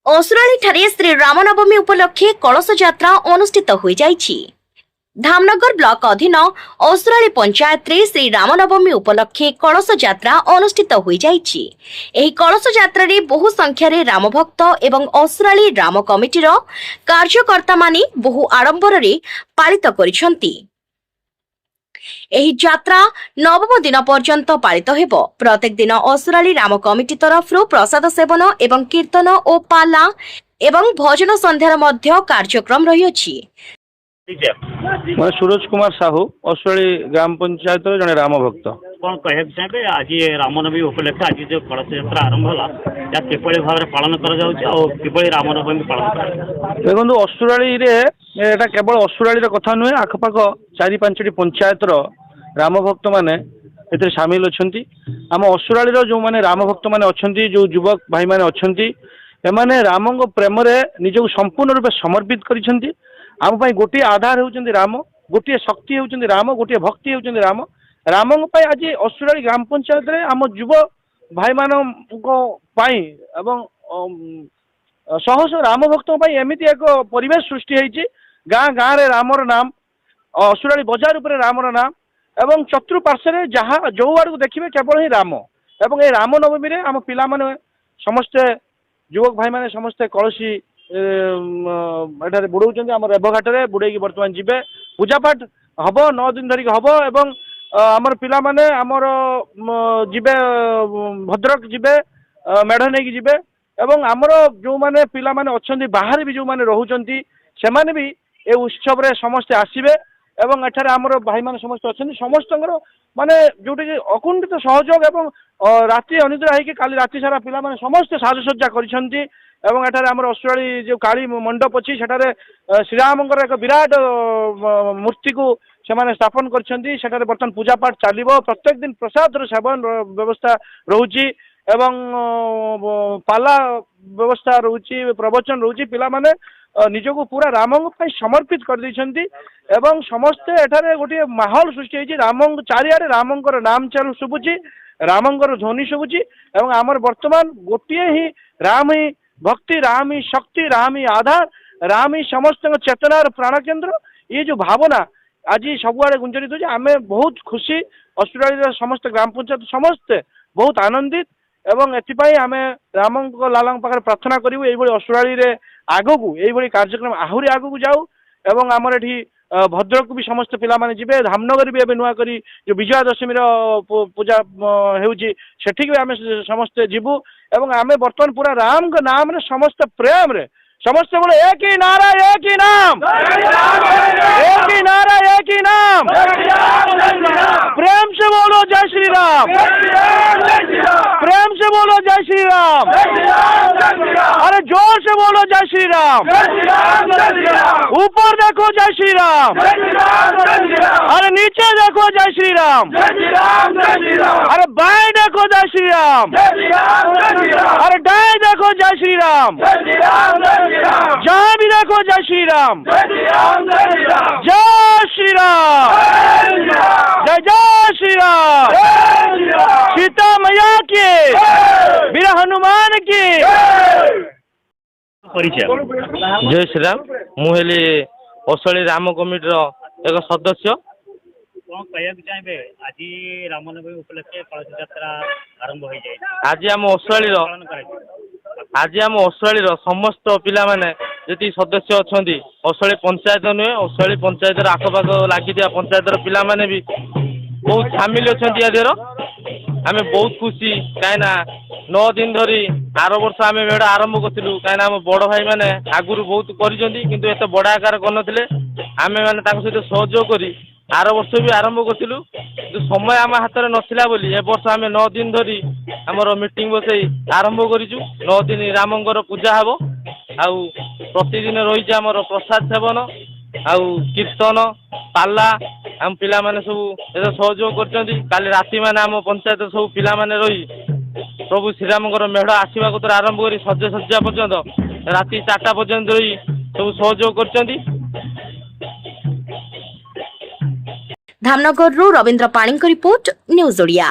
असुराली ठारे श्री रामनवमी उपलक्षे कलश यात्रा अनुष्ठित होई जाइछि। धामनगर ब्लॉक अधीन असुराली पंचायत रे श्री रामनवमी उपलक्षे कलश यात्रा अनुष्ठित होई जाइछि। एही कलश यात्रा रे बहु संख्या रे रामभक्त एवं असुराली राम कमिटीर कार्यकर्ता माने बहु आडंबर रे पालित करिसंती। एही यात्रा नवम दिन पर्यंत पालित हेबो। प्रत्येक दिन असुराली राम कमिटी तरफरु प्रसाद सेवन एवं कीर्तन और पाला एवं भजन संध्यार मध्य कार्यक्रम रहिअछि। मैं सूरज कुमार साहू असुराली ग्राम पंचायत जड़े राम भक्त। कौन कह चाहे आज रामनवमी उपलक्षे आज जो कलश यात्रा आरंभ होला या किपरि भाव पालन करा जाउछि और किपरि रामनवमी पालन करा। देखो असुराली रे एटा केवल असुराली कथा नुहे, आखपाख 4-5टी पंचायत राम भक्त माने एते शामिल अछंती। आम असुराली जो माने राम भक्त माने अछंती, जो युवक भाई माने अछंती, एमाने रामंग प्रेम रे निजको संपूर्ण रूप समर्पित करिसंती। आम पाई गोटे आधार होउचंदी राम, गोटे शक्ति होउचंदी राम, गोटे भक्ति होउचंदी राम। रामंग पाई आज असुराली ग्राम पंचायत रे आम युव भाई मानको पाई एवं शह शह राम भक्तों पाई एमिति एक परिवेश सृष्टि होईची। गाँ गाँ रे रामर नाम, असुराली बजार उपरे रामर नाम एवं चतुर्पार्श्व जहाँ जो आड़ को देखिए केवल ही राम। एवं ये रामनवमी रे आम पिला माने समस्ते युवक भाई माने समस्ते कलसी एठारे बुड़ौचंदी। आम रेवघाट रे बुड़ेकी बर्तमान जिबे पूजापाठ हब 9 दिन धरिक हब एवं आमर पिला माने आमर जिबे भद्रक जिबे मेढ़ नहीं जिबे एवं आमर जो माने पिला माने अछंती बाहर भी जो माने रहउचंती से माने भी ए उत्सव रे समस्ते आसीबे एवं एठारे आमर भाई माने समस्त अछंती। समस्तंगर माने जोटी अकुंठित सहयोग एवं राति अनिद्रा होइके काली राति सारा पिला माने समस्त साजसज्जा करिसंती। एवं एठारे आमर असुराली जो काली मंडप अछि सेठारे श्रीरामंकर एक विराट मूर्ति को सेमाने स्थापन करछंती। सेठारे बर्तमान पूजा पाठ चालिबो। प्रत्येक दिन प्रसाद सेवन व्यवस्था रहुची एवं पाला व्यवस्था रहुची, प्रवचन रहुची। पिला माने निजको पूरा रामंग पई समर्पित कर दैछंती एवं समस्ते एठारे गोटे माहौल सृष्टि होइछि। रामंग चारिआडे रामंकर नाम चालू सुबुची, रामंकर ध्वनि सुबुची एवं आमर वर्तमान गोटे ही राम ही भक्ति, राम ही शक्ति, राम ही आधार, राम ही समस्त चेतनार प्राण केन्द्र। ये जो भावना आज सबुआड़े गुंजरित हो, आम बहुत खुशी। असुराली समस्त ग्राम पंचायत समस्ते बहुत आनंदित एवं एथिपाई आम राम लाल पाखे प्रार्थना करूँ ये असुराली रे आगो को ये कार्यक्रम आहरी आगो को जाऊ एवं आमर एठी भद्रक भी समस्त पिला माने जिबे। धामनगर भी एबे नुआ करी जो विजया दशमी पूजा हेउची सेठी भी आम समस्ते जीवु एवं आम बर्तमान पूरा राम के नाम रे समस्त प्रेम रे समस्त बोले एक ही नारा, एक ही नाम, एक ही नारा, एक ही नाम। प्रेम से बोलो जय श्री राम, प्रेम से बोलो जय श्री राम। अरे जोर से बोलो जय श्री राम। ऊपर देखो जय श्री राम, अरे नीचे देखो जय श्री राम, अरे बाएं देखो जय श्री राम, अरे दाएं देखो जय श्री राम, जहाँ भी देखो जय श्री राम, जय श्री राम, जय जय श्री राम। सीता मैया की, वीर हनुमान की परिचय। जय श्री राम। मुझे असली राम कमिटी एक सदस्य। कौन कह चाहे आज रामनवमी उपलक्षे कलश यात्रा आरंभ हो जाए। आज आम असुराली समस्त पिला माने जी सदस्य अच्छा असली पंचायत नुहे, असली पंचायत आखपाख लगी पंचायत पिला माने भी बहुत सामिल अच्छा। यादेर आम बहुत खुशी कहीं 9 दिन धरी आर वर्ष आम मेढ़ आरंभ करूँ कहीं आम बड़ भाई मैंने आगुरी बहुत किंतु एत बड़ आकार करनथिले। आम मैंने सहित सहयोग करी आर वर्ष भी आरंभ करूँ कि समय आम हाथ में नथिला बोली ए वर्ष आम 9 दिन धरी आमर मीटिंग बसई आरंभ करूँ। 9 दिन रामंकर पूजा हम आउ प्रतिदिन रही आमर प्रसाद सेवन आउ कीर्तन पाला आम पिला माने सब सहयोग करछंती। काली राति माने आम पंचायत सब पिला माने रही प्रभु श्रीरामंकर मेढ़ आसवा को आरंभ करी सज्जा सज्जा पर्यंत राति 4टा पर्यंत रही सब सहयोग करछंती। धामनगर रवींद्र पाणी रिपोर्ट न्यूज ओडिया।